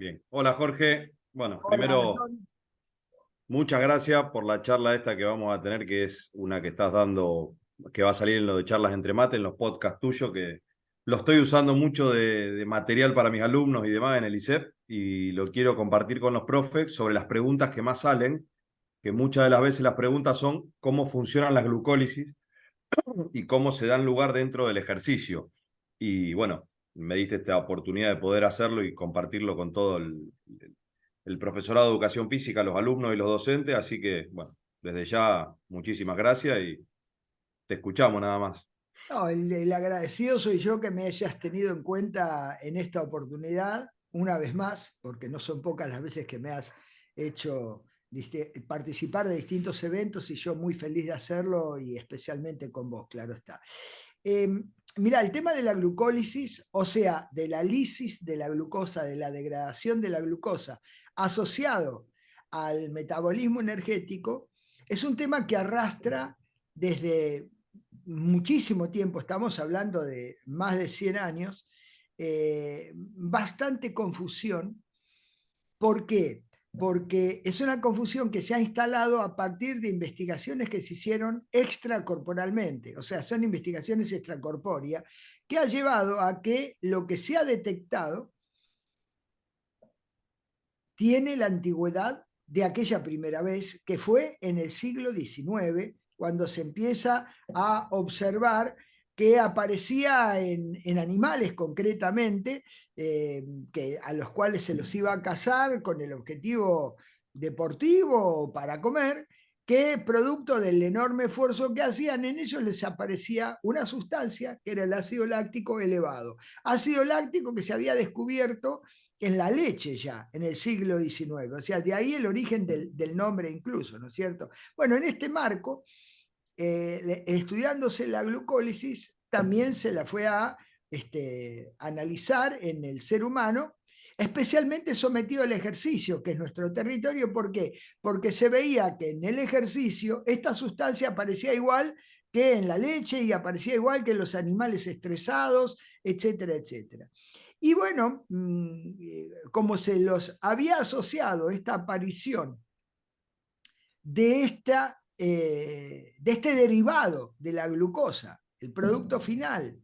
Ricky. Hola Jorge. Bueno, Hola, primero, Gastón. muchas gracias por la charla esta que vamos a tener, que es una que estás dando, que va a salir en lo de charlas entre mate, en los podcasts tuyos, que lo estoy usando mucho de material para mis alumnos y demás en el ISEF, y lo quiero compartir con los profes sobre las preguntas que más salen, que muchas de las veces las preguntas son cómo funcionan las glucólisis y cómo se dan lugar dentro del ejercicio. Y bueno, me diste esta oportunidad de poder hacerlo y compartirlo con todo el profesorado de educación física, los alumnos y los docentes. Así que, bueno, desde ya, muchísimas gracias y te escuchamos nada más. No, el agradecido soy yo que me hayas tenido en cuenta en esta oportunidad, una vez más, porque no son pocas las veces que me has hecho participar de distintos eventos y yo muy feliz de hacerlo y especialmente con vos, claro está. Eh, Mira, el tema de la glucólisis, o sea, de la lisis de la glucosa, de la degradación de la glucosa, asociado al metabolismo energético, es un tema que arrastra desde muchísimo tiempo, estamos hablando de más de 100 años, bastante confusión. ¿Por qué? Porque es una confusión que se ha instalado a partir de investigaciones que se hicieron extracorporalmente, o sea, son investigaciones extracorpóreas, que ha llevado a que lo que se ha detectado tiene la antigüedad de aquella primera vez, que fue en el siglo XIX, cuando se empieza a observar que aparecía en animales concretamente, a los cuales se los iba a cazar con el objetivo deportivo para comer, que producto del enorme esfuerzo que hacían en ellos les aparecía una sustancia que era el ácido láctico elevado. Ácido láctico que se había descubierto en la leche ya, en el siglo XIX. O sea, de ahí el origen del nombre incluso, ¿no es cierto? Bueno, en este marco, estudiándose la glucólisis, también se la fue a analizar en el ser humano, especialmente sometido al ejercicio, que es nuestro territorio. ¿Por qué? Porque se veía que en el ejercicio esta sustancia aparecía igual que en la leche y aparecía igual que en los animales estresados, etcétera, etcétera. Y bueno, como se los había asociado esta aparición de este derivado de la glucosa, el producto final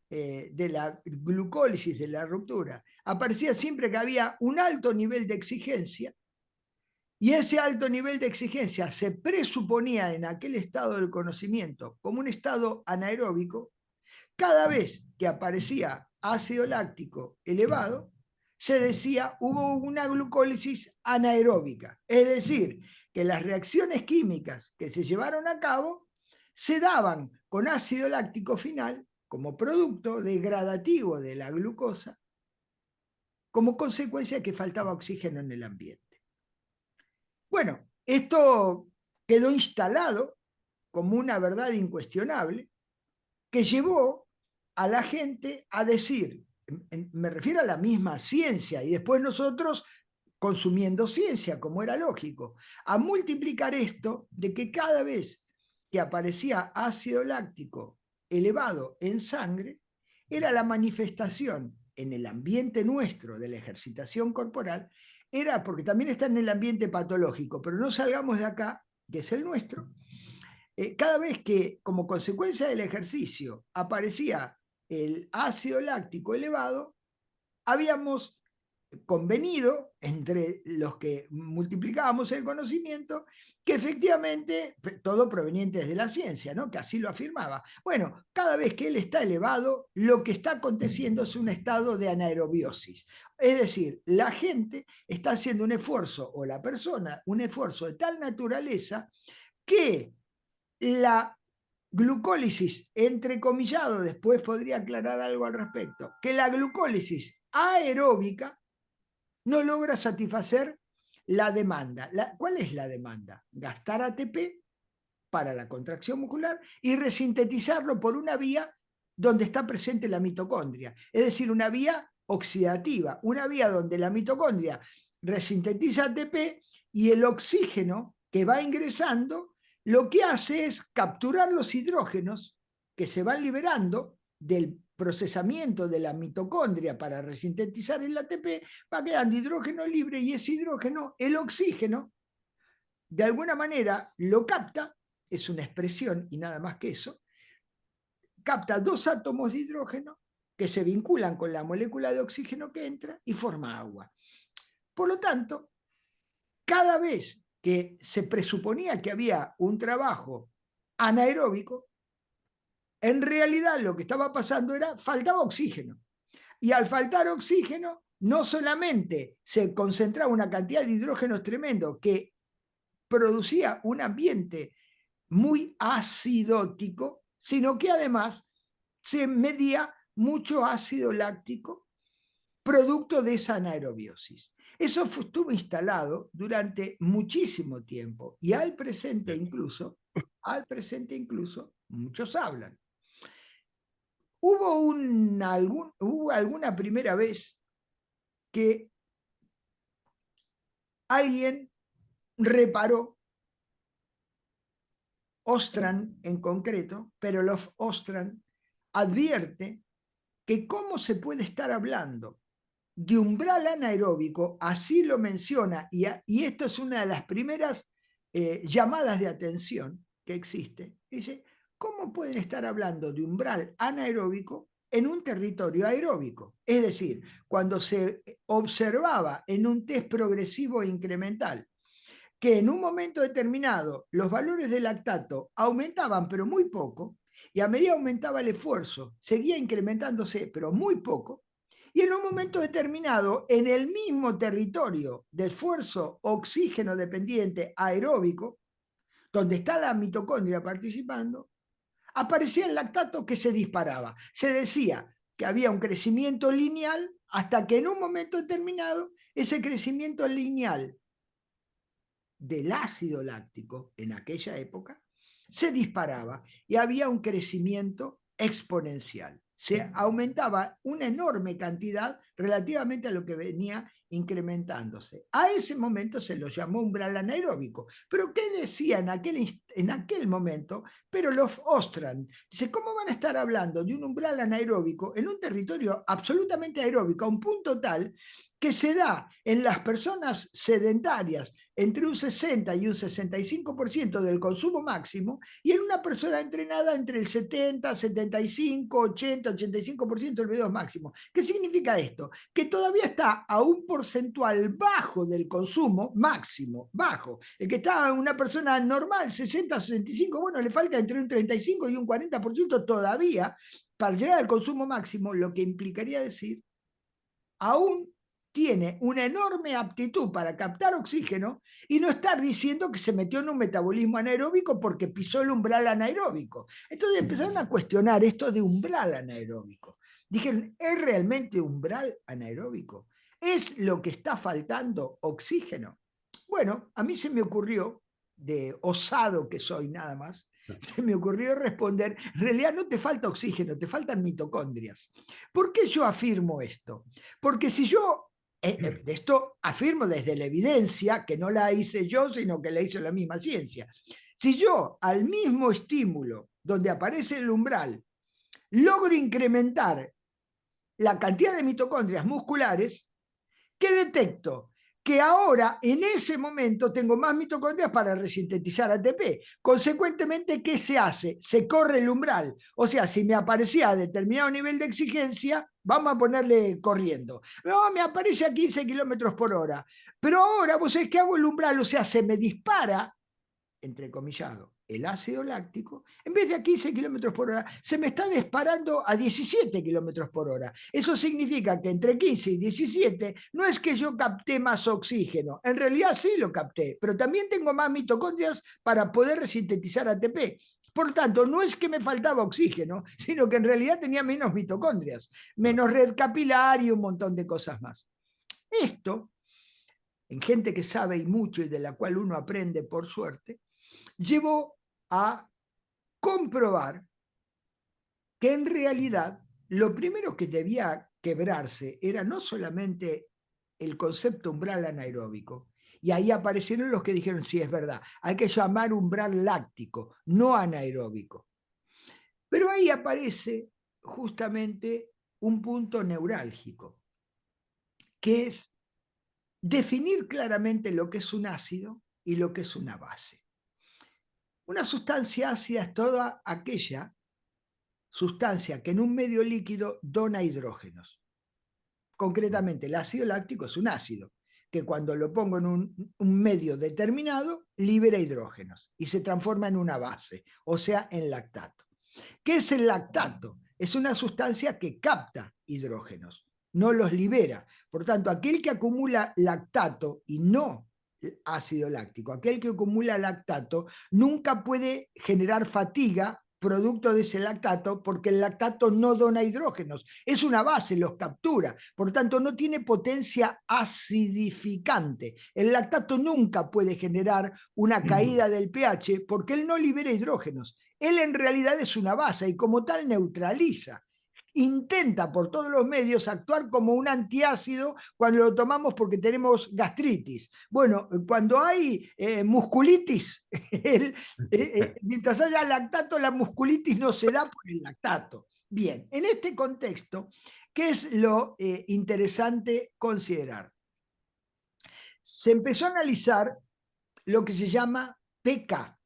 de la glucólisis, de la ruptura, aparecía siempre que había un alto nivel de exigencia, y ese alto nivel de exigencia se presuponía en aquel estado del conocimiento como un estado anaeróbico. Cada vez que aparecía ácido láctico elevado, se decía hubo una glucólisis anaeróbica, es decir, que las reacciones químicas que se llevaron a cabo se daban con ácido láctico final como producto degradativo de la glucosa, como consecuencia de que faltaba oxígeno en el ambiente. Bueno, esto quedó instalado como una verdad incuestionable que llevó a la gente a decir, me refiero a la misma ciencia, y después nosotros consumiendo ciencia, como era lógico, a multiplicar esto de que cada vez que aparecía ácido láctico elevado en sangre, era la manifestación en el ambiente nuestro de la ejercitación corporal, era porque también está en el ambiente patológico, pero no salgamos de acá, que es el nuestro. Cada vez que, como consecuencia del ejercicio, aparecía el ácido láctico elevado, habíamos convenido entre los que multiplicábamos el conocimiento que efectivamente, todo proveniente de la ciencia, ¿no? Que así lo afirmaba. Bueno, cada vez que él está elevado, lo que está aconteciendo es un estado de anaerobiosis. Es decir, la gente está haciendo un esfuerzo, o la persona, un esfuerzo de tal naturaleza que la glucólisis, entrecomillado, después podría aclarar algo al respecto, que la glucólisis aeróbica no logra satisfacer la demanda. ¿Cuál es la demanda? Gastar ATP para la contracción muscular y resintetizarlo por una vía donde está presente la mitocondria, es decir, una vía oxidativa, una vía donde la mitocondria resintetiza ATP y el oxígeno que va ingresando lo que hace es capturar los hidrógenos que se van liberando del procesamiento de la mitocondria para resintetizar el ATP, va quedando hidrógeno libre y ese hidrógeno, el oxígeno, de alguna manera lo capta, es una expresión y nada más que eso, capta dos átomos de hidrógeno que se vinculan con la molécula de oxígeno que entra y forma agua. Por lo tanto, cada vez que se presuponía que había un trabajo anaeróbico, en realidad lo que estaba pasando era faltaba oxígeno. Y al faltar oxígeno, no solamente se concentraba una cantidad de hidrógenos tremendo que producía un ambiente muy acidótico, sino que además se medía mucho ácido láctico producto de esa anaerobiosis. Eso estuvo instalado durante muchísimo tiempo y al presente incluso, muchos hablan. Hubo alguna primera vez que alguien reparó, Ostran en concreto, pero Love Ostran advierte que cómo se puede estar hablando de umbral anaeróbico, así lo menciona, y esto es una de las primeras llamadas de atención que existe. Dice, ¿cómo pueden estar hablando de umbral anaeróbico en un territorio aeróbico? Es decir, cuando se observaba en un test progresivo e incremental que en un momento determinado los valores de lactato aumentaban, pero muy poco, y a medida aumentaba el esfuerzo, seguía incrementándose, pero muy poco, y en un momento determinado, en el mismo territorio de esfuerzo oxígeno dependiente aeróbico, donde está la mitocondria participando, aparecía el lactato que se disparaba. Se decía que había un crecimiento lineal hasta que en un momento determinado ese crecimiento lineal del ácido láctico en aquella época se disparaba y había un crecimiento exponencial. Se aumentaba una enorme cantidad relativamente a lo que venía incrementándose. A ese momento se lo llamó umbral anaeróbico. ¿Pero qué decía en aquel momento? Pero los Ostran, dice, ¿cómo van a estar hablando de un umbral anaeróbico en un territorio absolutamente aeróbico a un punto tal que se da en las personas sedentarias entre un 60 y un 65% del consumo máximo y en una persona entrenada entre el 70, 75, 80, 85% del VO2 máximo? ¿Qué significa esto? Que todavía está a un porcentual bajo del consumo máximo, bajo. El que está una persona normal, 60, 65, bueno, le falta entre un 35 y un 40% todavía para llegar al consumo máximo, lo que implicaría decir aún tiene una enorme aptitud para captar oxígeno y no estar diciendo que se metió en un metabolismo anaeróbico porque pisó el umbral anaeróbico. Entonces empezaron a cuestionar esto de umbral anaeróbico. Dijeron, ¿es realmente umbral anaeróbico? ¿Es lo que está faltando oxígeno? Bueno, a mí se me ocurrió, de osado que soy nada más, se me ocurrió responder, en realidad no te falta oxígeno, te faltan mitocondrias. ¿Por qué yo afirmo esto? Porque si yo, de esto afirmo desde la evidencia, que no la hice yo, sino que la hizo la misma ciencia. Si yo al mismo estímulo donde aparece el umbral logro incrementar la cantidad de mitocondrias musculares, ¿qué detecto? Que ahora, en ese momento, tengo más mitocondrias para resintetizar ATP. Consecuentemente, ¿qué se hace? Se corre el umbral. O sea, si me aparecía a determinado nivel de exigencia, vamos a ponerle corriendo. No, me aparece a 15 kilómetros por hora. Pero ahora, vos sabés que hago el umbral, o sea, se me dispara, entrecomillado, el ácido láctico, en vez de a 15 kilómetros por hora, se me está disparando a 17 kilómetros por hora. Eso significa que entre 15 y 17 no es que yo capté más oxígeno, en realidad sí lo capté, pero también tengo más mitocondrias para poder resintetizar ATP. Por tanto, no es que me faltaba oxígeno, sino que en realidad tenía menos mitocondrias, menos red capilar y un montón de cosas más. Esto, en gente que sabe y mucho y de la cual uno aprende por suerte, llevó a comprobar que en realidad lo primero que debía quebrarse era no solamente el concepto umbral anaeróbico, y ahí aparecieron los que dijeron, sí, es verdad, hay que llamar umbral láctico, no anaeróbico. Pero ahí aparece justamente un punto neurálgico, que es definir claramente lo que es un ácido y lo que es una base. Una sustancia ácida es toda aquella sustancia que en un medio líquido dona hidrógenos. Concretamente, el ácido láctico es un ácido que cuando lo pongo en un medio determinado libera hidrógenos y se transforma en una base, o sea, en lactato. ¿Qué es el lactato? Es una sustancia que capta hidrógenos, no los libera. Por tanto, aquel que acumula lactato y no ácido láctico, aquel que acumula lactato nunca puede generar fatiga producto de ese lactato, porque el lactato no dona hidrógenos, es una base, los captura, por tanto no tiene potencia acidificante. El lactato nunca puede generar una caída del pH porque él no libera hidrógenos. Él en realidad es una base y como tal neutraliza. Intenta por todos los medios actuar como un antiácido cuando lo tomamos porque tenemos gastritis. Bueno, cuando hay musculitis, mientras haya lactato, la musculitis no se da por el lactato. Bien, en este contexto, ¿qué es lo interesante considerar? Se empezó a analizar lo que se llama pK.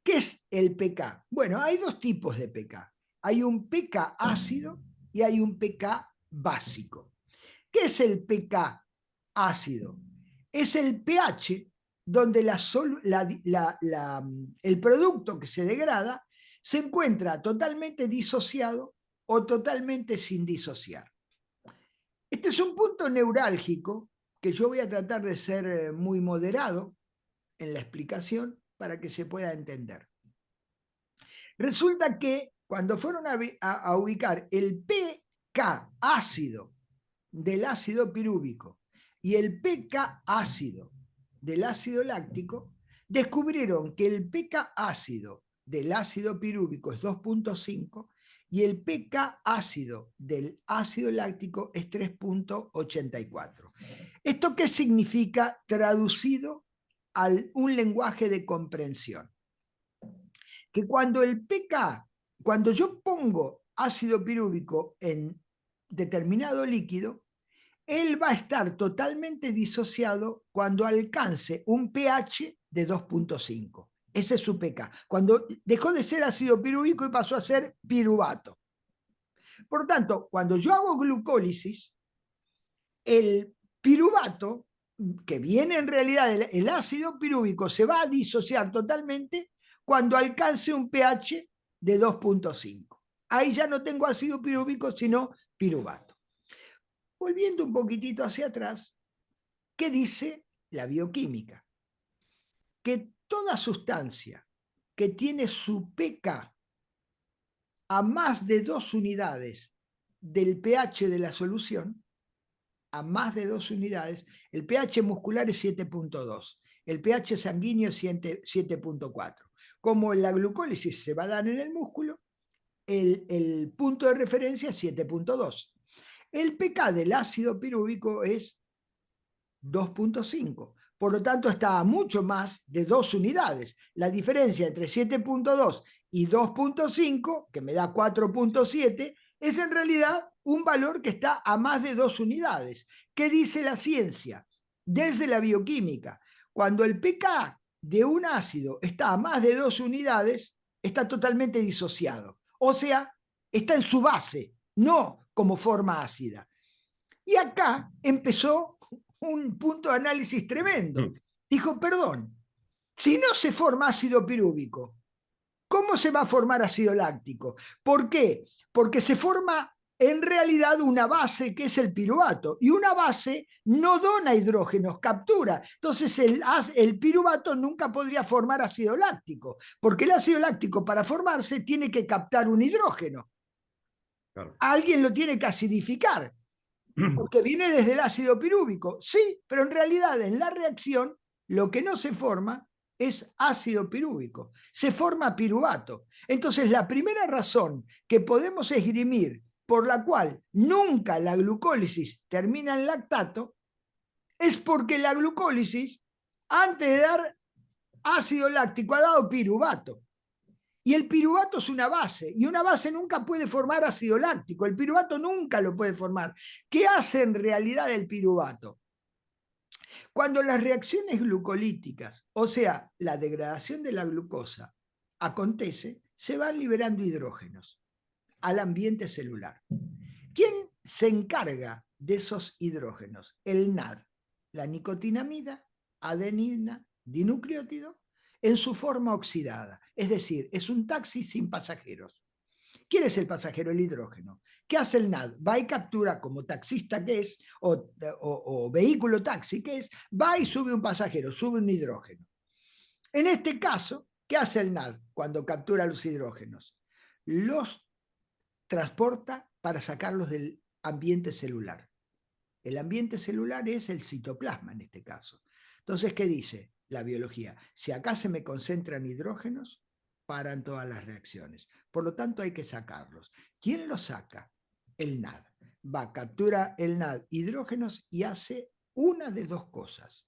¿Qué es el pK? Bueno, hay dos tipos de pK. Hay un pK ácido y hay un pK básico. ¿Qué es el pK ácido? Es el pH donde el producto que se degrada se encuentra totalmente disociado o totalmente sin disociar. Este es un punto neurálgico que yo voy a tratar de ser muy moderado en la explicación para que se pueda entender. Resulta que cuando fueron a ubicar el pK ácido del ácido pirúvico y el pK ácido del ácido láctico, descubrieron que el pK ácido del ácido pirúvico es 2.5 y el pK ácido del ácido láctico es 3.84. ¿Esto qué significa traducido a un lenguaje de comprensión? Que cuando yo pongo ácido pirúvico en determinado líquido, él va a estar totalmente disociado cuando alcance un pH de 2.5. Ese es su pK. Cuando dejó de ser ácido pirúvico y pasó a ser piruvato. Por tanto, cuando yo hago glucólisis, el piruvato, que viene en realidad el ácido pirúvico, se va a disociar totalmente cuando alcance un pH de 2.5. Ahí ya no tengo ácido pirúvico, sino piruvato. Volviendo un poquitito hacia atrás, ¿qué dice la bioquímica? Que toda sustancia que tiene su pK a más de 2 unidades del pH de la solución, a más de 2 unidades, el pH muscular es 7.2, el pH sanguíneo es 7.4. Como la glucólisis se va a dar en el músculo, el punto de referencia es 7.2. El pK del ácido pirúvico es 2.5. Por lo tanto, está a mucho más de 2 unidades. La diferencia entre 7.2 y 2.5, que me da 4.7, es en realidad un valor que está a más de 2 unidades. ¿Qué dice la ciencia? Desde la bioquímica, cuando el pK de un ácido está a más de 2 unidades, está totalmente disociado. O sea, está en su base, no como forma ácida. Y acá empezó un punto de análisis tremendo. Dijo, perdón, si no se forma ácido pirúvico, ¿cómo se va a formar ácido láctico? ¿Por qué? Porque se forma en realidad una base que es el piruvato, y una base no dona hidrógenos, captura. Entonces el piruvato nunca podría formar ácido láctico, porque el ácido láctico para formarse tiene que captar un hidrógeno. Claro. Alguien lo tiene que acidificar, porque viene desde el ácido pirúvico. Sí, pero en realidad en la reacción lo que no se forma es ácido pirúvico, se forma piruvato. Entonces la primera razón que podemos esgrimir por la cual nunca la glucólisis termina en lactato es porque la glucólisis, antes de dar ácido láctico, ha dado piruvato. Y el piruvato es una base, y una base nunca puede formar ácido láctico, el piruvato nunca lo puede formar. ¿Qué hace en realidad el piruvato? Cuando las reacciones glucolíticas, o sea, la degradación de la glucosa, acontece, se van liberando hidrógenos al ambiente celular. ¿Quién se encarga de esos hidrógenos? El NAD, la nicotinamida, adenina, dinucleótido, en su forma oxidada. Es decir, es un taxi sin pasajeros. ¿Quién es el pasajero? El hidrógeno. ¿Qué hace el NAD? Va y captura, como taxista que es, o vehículo taxi que es, va y sube un pasajero, sube un hidrógeno. En este caso, ¿qué hace el NAD cuando captura los hidrógenos? Los transporta para sacarlos del ambiente celular. El ambiente celular es el citoplasma en este caso. Entonces, ¿qué dice la biología? Si acá se me concentran hidrógenos, paran todas las reacciones. Por lo tanto, hay que sacarlos. ¿Quién los saca? El NAD. Va, captura el NAD hidrógenos y hace una de dos cosas.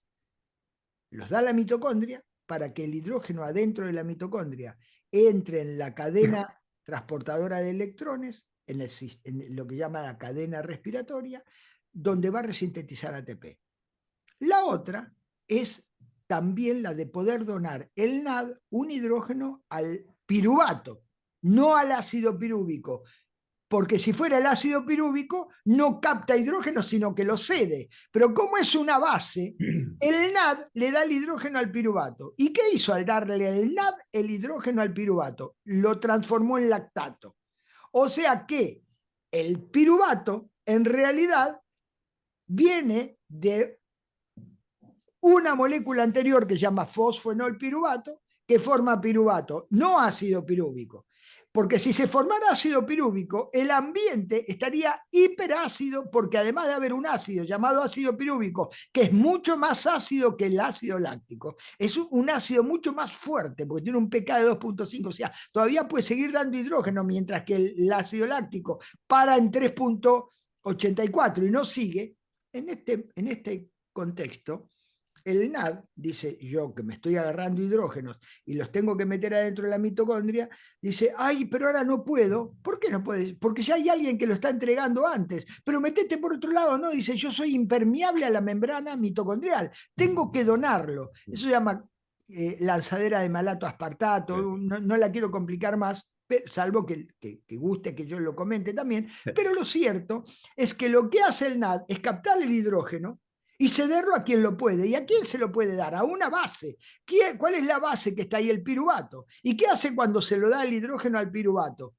Los da a la mitocondria para que el hidrógeno adentro de la mitocondria entre en la cadena transportadora de electrones, en lo que llama la cadena respiratoria, donde va a resintetizar ATP. La otra es también la de poder donar el NAD un hidrógeno al piruvato, no al ácido pirúvico, porque si fuera el ácido pirúvico no capta hidrógeno, sino que lo cede. Pero como es una base, el NAD le da el hidrógeno al piruvato. ¿Y qué hizo al darle el NAD el hidrógeno al piruvato? Lo transformó en lactato. O sea que el piruvato en realidad viene de una molécula anterior que se llama fosfoenolpiruvato, que forma piruvato, no ácido pirúvico. Porque si se formara ácido pirúvico, el ambiente estaría hiperácido, porque además de haber un ácido llamado ácido pirúvico, que es mucho más ácido que el ácido láctico, es un ácido mucho más fuerte, porque tiene un pK de 2.5, o sea, todavía puede seguir dando hidrógeno, mientras que el ácido láctico para en 3.84 y no sigue. En este contexto, el NAD dice, yo que me estoy agarrando hidrógenos y los tengo que meter adentro de la mitocondria, dice, ay, pero ahora no puedo. ¿Por qué no puedes? Porque ya hay alguien que lo está entregando antes. Pero metete por otro lado, ¿no? Dice, yo soy impermeable a la membrana mitocondrial, tengo que donarlo. Eso se llama lanzadera de malato aspartato, no la quiero complicar más, salvo que guste que yo lo comente también, pero lo cierto es que lo que hace el NAD es captar el hidrógeno y cederlo a quien lo puede. ¿Y a quién se lo puede dar? A una base. ¿Cuál es la base que está ahí? El piruvato. ¿Y qué hace cuando se lo da el hidrógeno al piruvato?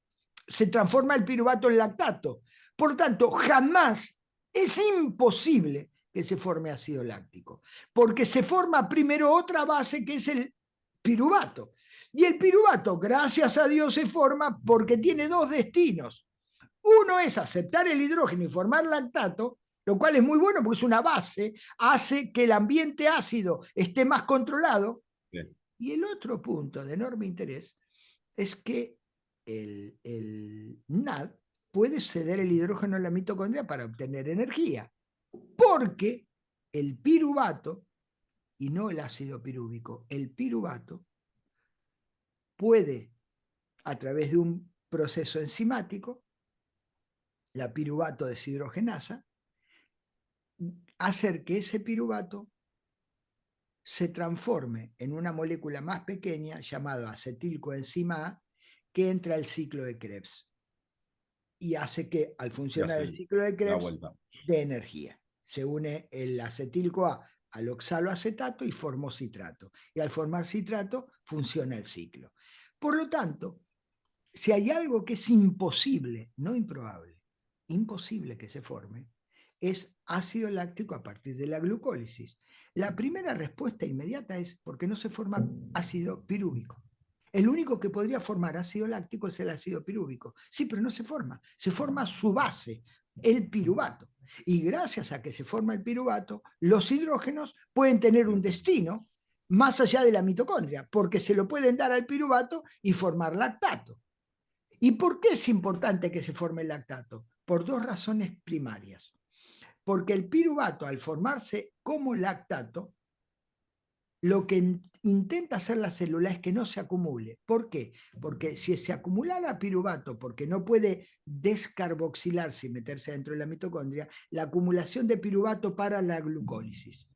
Se transforma el piruvato en lactato. Por lo tanto, jamás es imposible que se forme ácido láctico, porque se forma primero otra base que es el piruvato. Y el piruvato, gracias a Dios, se forma porque tiene dos destinos. Uno es aceptar el hidrógeno y formar lactato, lo cual es muy bueno porque es una base, hace que el ambiente ácido esté más controlado. Bien. Y el otro punto de enorme interés es que el NAD puede ceder el hidrógeno en la mitocondria para obtener energía, porque el piruvato, y no el ácido pirúvico, el piruvato puede, a través de un proceso enzimático, la piruvato deshidrogenasa, hacer que ese piruvato se transforme en una molécula más pequeña llamada acetilcoenzima A, que entra al ciclo de Krebs y hace que al funcionar el ciclo de Krebs dé energía. Se une el acetil-CoA al oxaloacetato y formó citrato. Y al formar citrato funciona el ciclo. Por lo tanto, si hay algo que es imposible, no improbable, imposible que se forme, es ácido láctico a partir de la glucólisis. La primera respuesta inmediata es porque no se forma ácido pirúvico. El único que podría formar ácido láctico es el ácido pirúvico. Sí, pero no se forma su base, el piruvato. Y gracias a que se forma el piruvato, los hidrógenos pueden tener un destino más allá de la mitocondria, porque se lo pueden dar al piruvato y formar lactato. ¿Y por qué es importante que se forme el lactato? Por dos razones primarias. Porque el piruvato, al formarse como lactato, lo que intenta hacer la célula es que no se acumule. ¿Por qué? Porque si se acumulara piruvato, porque no puede descarboxilarse y meterse dentro de la mitocondria, la acumulación de piruvato para la glucólisis.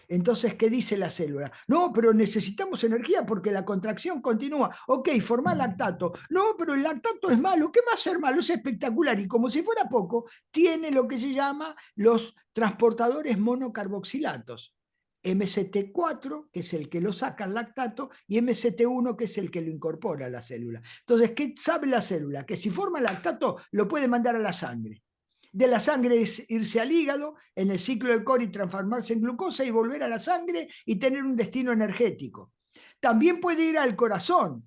Entonces, ¿qué dice la célula? No, pero necesitamos energía porque la contracción continúa. Ok, forma lactato. No, pero el lactato es malo. ¿Qué va a ser malo? Es espectacular. Y como si fuera poco, tiene lo que se llama los transportadores monocarboxilatos. MCT4, que es el que lo saca el lactato, y MCT1, que es el que lo incorpora a la célula. Entonces, ¿qué sabe la célula? Que si forma lactato, lo puede mandar a la sangre. De la sangre es irse al hígado, en el ciclo de Cori transformarse en glucosa y volver a la sangre y tener un destino energético. También puede ir al corazón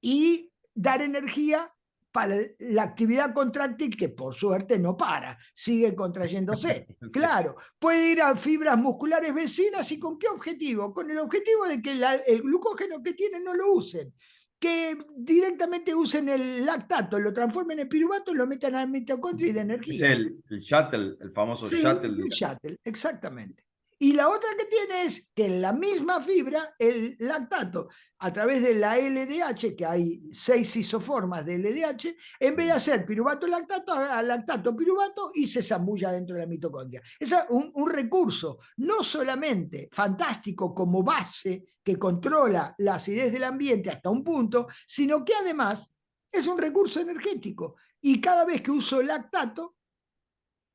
y dar energía para la actividad contráctil que por suerte no para, sigue contrayéndose. Claro, puede ir a fibras musculares vecinas y ¿con qué objetivo? Con el objetivo de que el glucógeno que tienen no lo usen, que directamente usen el lactato, lo transformen en piruvato y lo metan al mitocondrio y de Es energía. el shuttle, el famoso Sí, es shuttle. el shuttle, exactamente. Y la otra que tiene es que en la misma fibra, el lactato, a través de la LDH, que hay 6 isoformas de LDH, en vez de hacer piruvato lactato, haga lactato piruvato y se zambulla dentro de la mitocondria. Es un recurso no solamente fantástico como base que controla la acidez del ambiente hasta un punto, sino que además es un recurso energético. Y cada vez que uso lactato,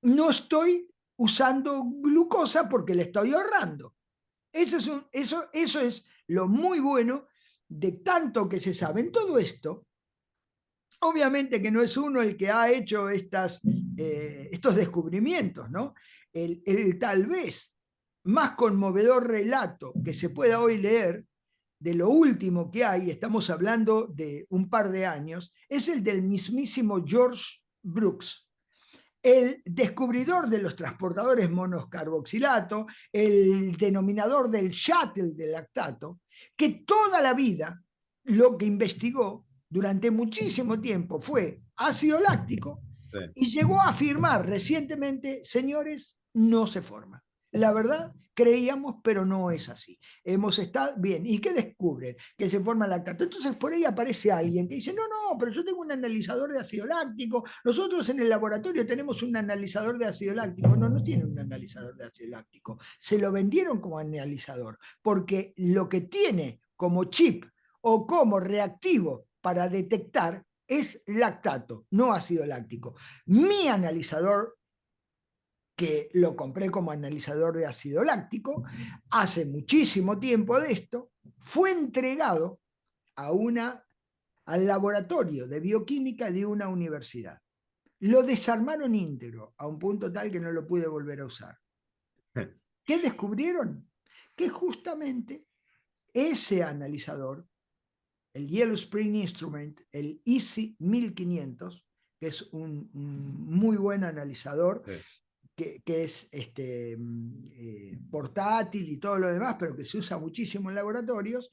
no estoy usando glucosa porque le estoy ahorrando. Eso es lo muy bueno de tanto que se sabe en todo esto. Obviamente que no es uno el que ha hecho estos descubrimientos, ¿no? El tal vez más conmovedor relato que se pueda hoy leer de lo último que hay, estamos hablando de un par de años, es el del mismísimo George Brooks, el descubridor de los transportadores monoscarboxilato, el denominador del shuttle del lactato, que toda la vida lo que investigó durante muchísimo tiempo fue ácido láctico Sí. y llegó a afirmar recientemente, señores, no se forma. La verdad, creíamos, pero no es así. Hemos estado bien. ¿Y qué descubren? Que se forma lactato. Entonces por ahí aparece alguien que dice, no, no, pero yo tengo un analizador de ácido láctico. Nosotros en el laboratorio tenemos un analizador de ácido láctico. No, no tiene un analizador de ácido láctico. Se lo vendieron como analizador, porque lo que tiene como chip o como reactivo para detectar es lactato, no ácido láctico. Mi analizador, que lo compré como analizador de ácido láctico, hace muchísimo tiempo de esto, fue entregado a al laboratorio de bioquímica de una universidad. Lo desarmaron íntegro a un punto tal que no lo pude volver a usar. ¿Qué descubrieron? Que justamente ese analizador, el Yellow Spring Instrument, el EASY 1500, que es un muy buen analizador, Sí. que es portátil y todo lo demás, pero que se usa muchísimo en laboratorios,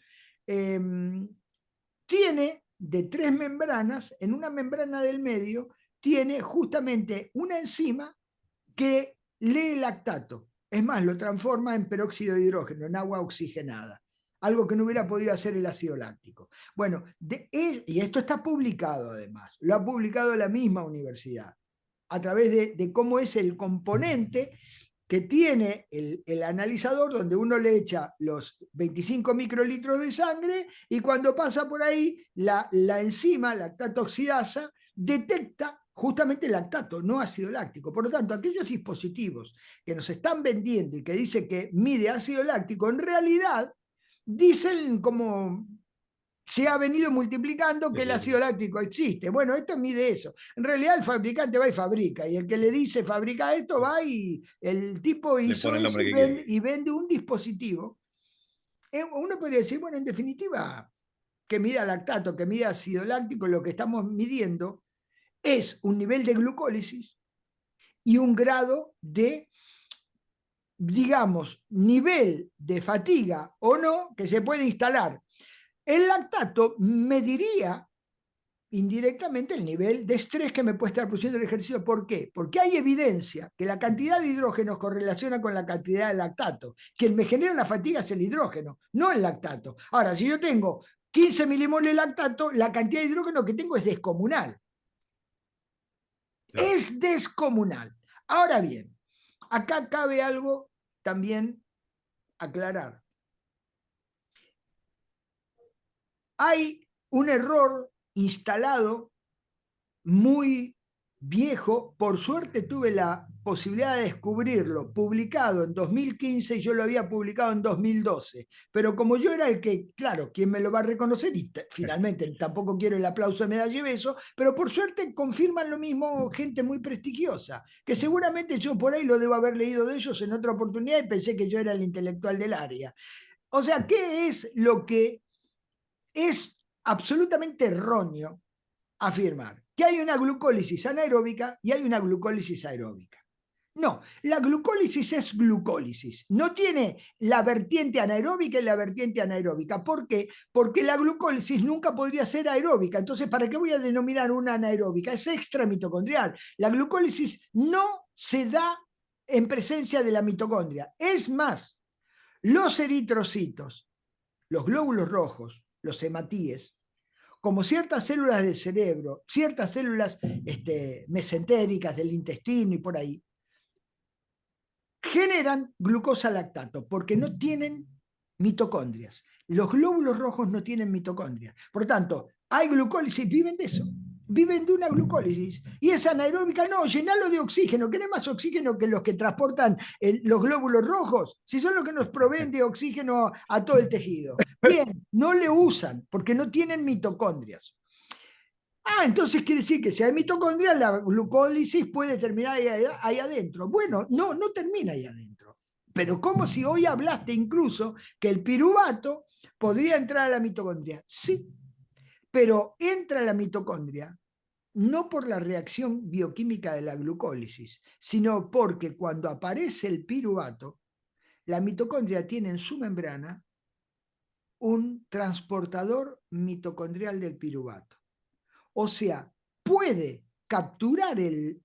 tiene de 3 membranas, en una membrana del medio, tiene justamente una enzima que lee lactato. Es más, lo transforma en peróxido de hidrógeno, en agua oxigenada. Algo que no hubiera podido hacer el ácido láctico. Bueno, y esto está publicado además, lo ha publicado la misma universidad, a través de cómo es el componente que tiene el analizador, donde uno le echa los 25 microlitros de sangre y cuando pasa por ahí, la enzima, lactato oxidasa, detecta justamente el lactato, no ácido láctico. Por lo tanto, aquellos dispositivos que nos están vendiendo y que dicen que mide ácido láctico, en realidad dicen como se ha venido multiplicando que el ácido láctico existe. Bueno, esto mide eso. En realidad el fabricante va y fabrica, y el que le dice fabrica esto va y el tipo Le hizo pone el eso nombre que quiere. y vende un dispositivo. Uno podría decir, bueno, en definitiva, que mida lactato, que mida ácido láctico, lo que estamos midiendo es un nivel de glucólisis y un grado de, digamos, nivel de fatiga o no que se puede instalar. El lactato mediría indirectamente el nivel de estrés que me puede estar produciendo el ejercicio. ¿Por qué? Porque hay evidencia que la cantidad de hidrógeno correlaciona con la cantidad de lactato. Quien me genera la fatiga es el hidrógeno, no el lactato. Ahora, si yo tengo 15 milimoles de lactato, la cantidad de hidrógeno que tengo es descomunal. Claro. Es descomunal. Ahora bien, acá cabe algo también aclarar. Hay un error instalado muy viejo. Por suerte tuve la posibilidad de descubrirlo, publicado en 2015 y yo lo había publicado en 2012. Pero como yo era el que, claro, ¿quién me lo va a reconocer? Y finalmente tampoco quiero el aplauso de medalla y beso, pero por suerte confirman lo mismo gente muy prestigiosa, que seguramente yo por ahí lo debo haber leído de ellos en otra oportunidad y pensé que yo era el intelectual del área. O sea, ¿qué es lo que es absolutamente erróneo afirmar? Que hay una glucólisis anaeróbica y hay una glucólisis aeróbica. No, la glucólisis es glucólisis. No tiene la vertiente anaeróbica y la vertiente anaeróbica. ¿Por qué? Porque la glucólisis nunca podría ser aeróbica. Entonces, ¿para qué voy a denominar una anaeróbica? Es extramitocondrial. La glucólisis no se da en presencia de la mitocondria. Es más, los eritrocitos, los glóbulos rojos, los hematíes, como ciertas células del cerebro, ciertas células mesentéricas del intestino y por ahí, generan glucosa lactato porque no tienen mitocondrias. Los glóbulos rojos no tienen mitocondrias. Por tanto, hay glucólisis, viven de eso. Viven de una glucólisis. Y es anaeróbica, no, llenalo de oxígeno. ¿Querés más oxígeno que los que transportan los glóbulos rojos? Si son los que nos proveen de oxígeno a todo el tejido. Bien, no le usan porque no tienen mitocondrias. Entonces quiere decir que si hay mitocondria, la glucólisis puede terminar ahí adentro. Bueno, no termina ahí adentro. Pero como si hoy hablaste incluso que el piruvato podría entrar a la mitocondria. Sí, pero entra a la mitocondria no por la reacción bioquímica de la glucólisis, sino porque cuando aparece el piruvato, la mitocondria tiene en su membrana un transportador mitocondrial del piruvato. O sea, puede capturar el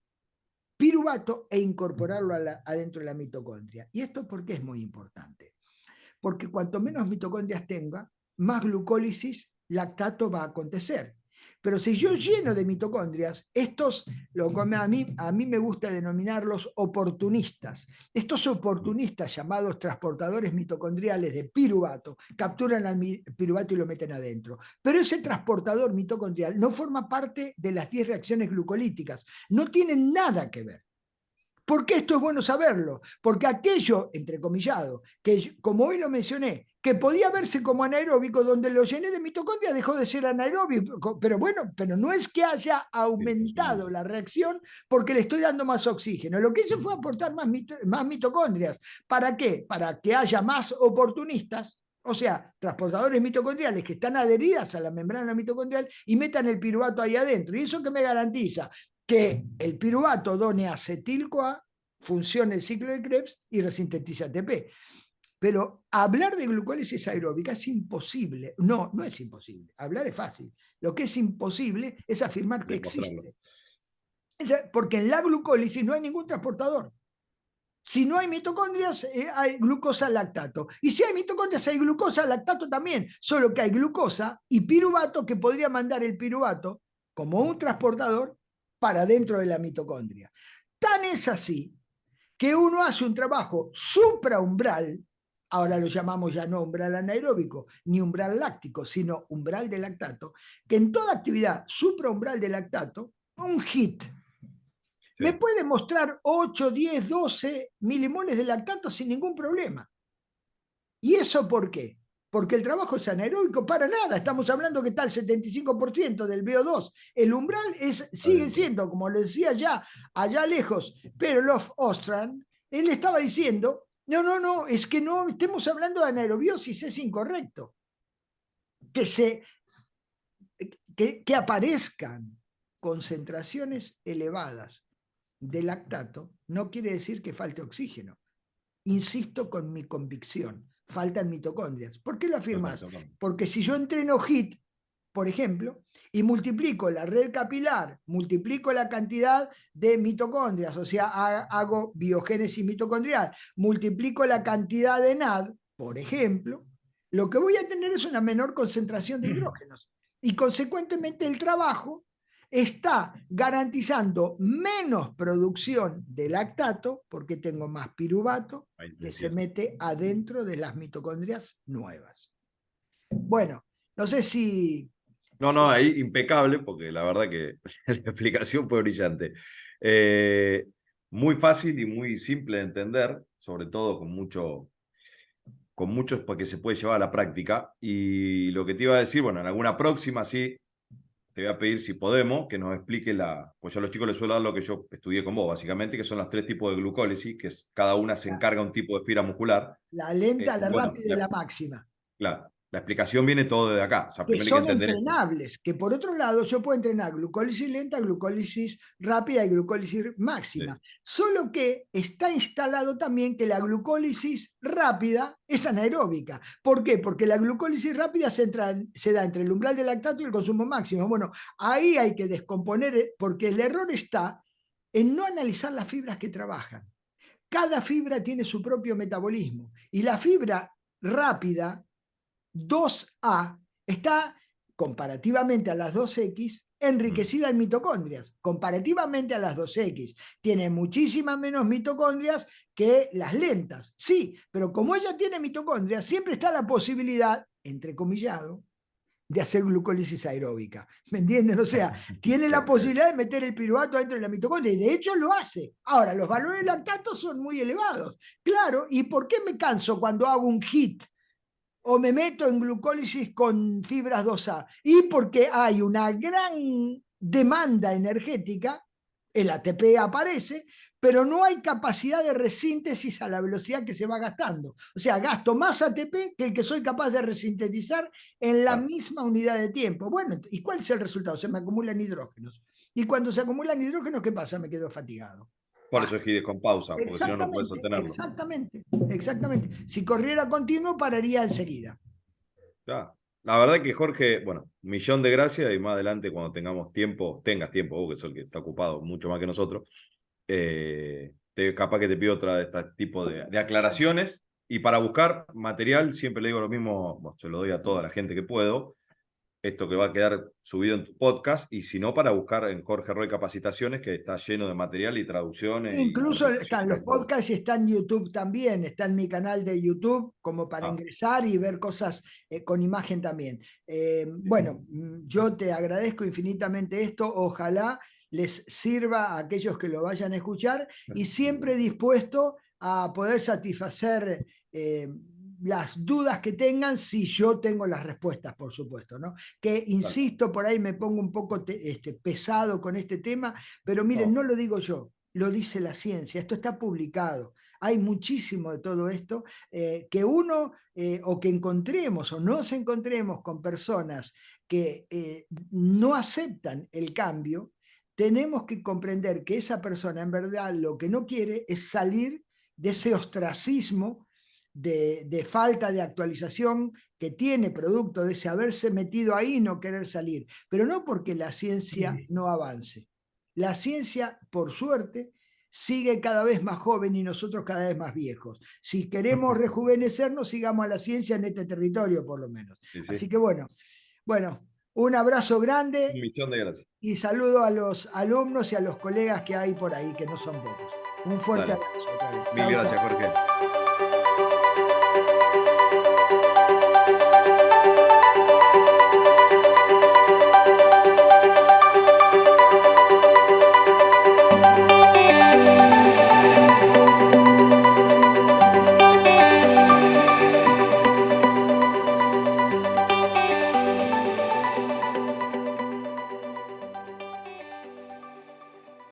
piruvato e incorporarlo adentro de la mitocondria. ¿Y esto por qué es muy importante? Porque cuanto menos mitocondrias tenga, más glucólisis lactato va a acontecer. Pero si yo lleno de mitocondrias, estos, lo que a mí me gusta denominarlos oportunistas, estos oportunistas llamados transportadores mitocondriales de piruvato, capturan al piruvato y lo meten adentro. Pero ese transportador mitocondrial no forma parte de las 10 reacciones glucolíticas, no tienen nada que ver. ¿Por qué esto es bueno saberlo? Porque aquello, entrecomillado, que como hoy lo mencioné, que podía verse como anaeróbico, donde lo llené de mitocondria, dejó de ser anaeróbico. Pero bueno, pero no es que haya aumentado la reacción porque le estoy dando más oxígeno. Lo que hizo fue aportar más mitocondrias. ¿Para qué? Para que haya más oportunistas, o sea, transportadores mitocondriales que están adheridas a la membrana mitocondrial y metan el piruvato ahí adentro. ¿Y eso qué me garantiza? Que el piruvato done acetil-CoA, funcione el ciclo de Krebs y resintetice ATP. Pero hablar de glucólisis aeróbica es imposible. No, no es imposible. Hablar es fácil. Lo que es imposible es afirmar que existe. Porque en la glucólisis no hay ningún transportador. Si no hay mitocondrias, hay glucosa lactato. Y si hay mitocondrias, hay glucosa lactato también. Solo que hay glucosa y piruvato que podría mandar el piruvato como un transportador para dentro de la mitocondria. Tan es así que uno hace un trabajo supraumbral, ahora lo llamamos ya no umbral anaeróbico ni umbral láctico, sino umbral de lactato, que en toda actividad supraumbral de lactato, un HIT, me puede mostrar 8, 10, 12 milimoles de lactato sin ningún problema. ¿Y eso por qué? Porque el trabajo es anaeróbico para nada. Estamos hablando que está el 75% del VO2. El umbral sigue siendo, como le decía ya, allá lejos, pero Love Ostran, él estaba diciendo, no, es que no estemos hablando de anaerobiosis, es incorrecto. Que aparezcan concentraciones elevadas de lactato no quiere decir que falte oxígeno. Insisto con mi convicción, faltan mitocondrias. ¿Por qué lo afirmas? Porque si yo entreno HIIT por ejemplo, y multiplico la red capilar, multiplico la cantidad de mitocondrias, o sea, hago biogénesis mitocondrial, multiplico la cantidad de NAD, por ejemplo, lo que voy a tener es una menor concentración de hidrógenos. Y consecuentemente el trabajo está garantizando menos producción de lactato porque tengo más piruvato que se mete adentro de las mitocondrias nuevas. Bueno, no sé si... No, ahí impecable, porque la verdad que la explicación fue brillante. Muy fácil y muy simple de entender, sobre todo con muchos porque se puede llevar a la práctica. Y lo que te iba a decir, bueno, en alguna próxima sí, te voy a pedir si podemos que nos explique pues yo a los chicos les suelo dar lo que yo estudié con vos, básicamente, que son las 3 tipos de glucólisis, que cada una se encarga un tipo de fibra muscular. La lenta, la Bueno, rápida y la máxima. claro, la explicación viene todo de acá. O sea, Que primero hay que son entender esto. entrenables, que por otro lado yo puedo entrenar glucólisis lenta, glucólisis rápida y glucólisis máxima. Sí. Solo que está instalado también que la glucólisis rápida es anaeróbica. ¿Por qué? Porque la glucólisis rápida se da entre el umbral del lactato y el consumo máximo. Bueno, ahí hay que descomponer, porque el error está en no analizar las fibras que trabajan. Cada fibra tiene su propio metabolismo y la fibra rápida 2A está comparativamente a las 2X enriquecida en mitocondrias, comparativamente a las 2X. Tiene muchísimas menos mitocondrias que las lentas, sí, pero como ella tiene mitocondrias, siempre está la posibilidad, entrecomillado, de hacer glucólisis aeróbica. ¿Me entienden? O sea, tiene la posibilidad de meter el piruvato dentro de la mitocondria y de hecho lo hace. Ahora, los valores de lactato son muy elevados. Claro, ¿y por qué me canso cuando hago un HIIT? O me meto en glucólisis con fibras 2A. Y porque hay una gran demanda energética, el ATP aparece, pero no hay capacidad de resíntesis a la velocidad que se va gastando. O sea, gasto más ATP que el que soy capaz de resintetizar en la misma unidad de tiempo. Bueno, ¿y cuál es el resultado? Se me acumulan hidrógenos. Y cuando se acumulan hidrógenos, ¿qué pasa? Me quedo fatigado. Por eso es GIDES con pausa, porque si no, no puedes Exactamente, sostenerlo. exactamente, exactamente. Si corriera continuo, pararía enseguida. Ya. La verdad que Jorge, bueno, un millón de gracias y más adelante cuando tengas tiempo, vos que sos el que está ocupado mucho más que nosotros, capaz que te pido otra de este tipo de aclaraciones y para buscar material siempre le digo lo mismo, bueno, se lo doy a toda la gente que puedo, esto que va a quedar subido en tu podcast y si no para buscar en Jorge Roy Capacitaciones que está lleno de material y traducciones y Incluso están los certificaciones, todo. podcasts y está en YouTube también, está en mi canal de YouTube como para Ah, ingresar y ver cosas con imagen también. Bueno, yo te agradezco infinitamente esto, ojalá les sirva a aquellos que lo vayan a escuchar y siempre dispuesto a poder satisfacer las dudas que tengan si yo tengo las respuestas, por supuesto, ¿no? Que insisto, por ahí me pongo un poco pesado con este tema, pero miren, no, no lo digo yo, lo dice la ciencia, esto está publicado. Hay muchísimo de todo esto que uno o que encontremos o nos encontremos con personas que no aceptan el cambio, tenemos que comprender que esa persona en verdad lo que no quiere es salir de ese ostracismo de falta de actualización que tiene producto de ese haberse metido ahí y no querer salir, pero no porque la ciencia no avance. La ciencia, por suerte, sigue cada vez más joven y nosotros cada vez más viejos. Si queremos rejuvenecernos, sigamos a la ciencia en este territorio, por lo menos. sí, sí. Así que bueno, un abrazo Un grande millón de gracias. y saludo a los alumnos y a los colegas que hay por ahí, que no son pocos. Un fuerte Dale. abrazo otra vez. Mil Chau, gracias, chau. Jorge.